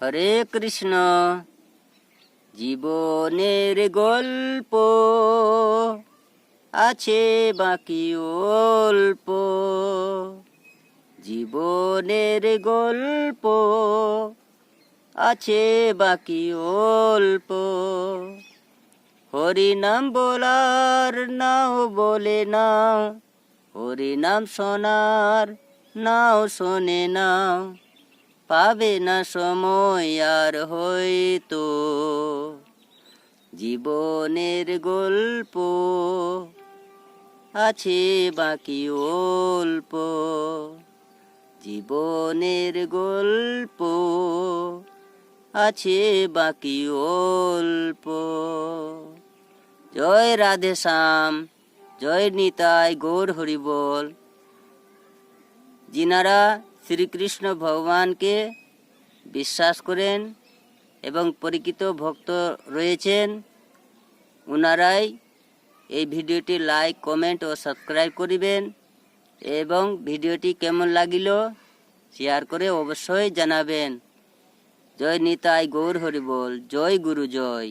হরে কৃষ্ণ। জীবনের গল্প আছে বাকি অল্প, জীবনের গল্প আছে বাকি অল্প। হরি নাম বলার নাও বলে নাও, হরি নাম শোনার নাও শোনে নাও, পাবে না সময় আর হয়তো। জীবনের গল্প আছে বাকি অল্প, জীবনের গল্প আছে বাকি অল্প। জয় রাধে শ্যাম, জয় নিতাই গৌর হরি বল। যিনারা শ্রীকৃষ্ণ ভগবানকে বিশ্বাস করেন এবং পরিচিত ভক্ত রয়েছেন, ওনারাই এই ভিডিওটি লাইক, কমেন্ট ও সাবস্ক্রাইব করিবেন এবং ভিডিওটি কেমন লাগিল শেয়ার করে অবশ্যই জানাবেন। জয় নিতাই গৌর হরি বল। জয় গুরু জয়।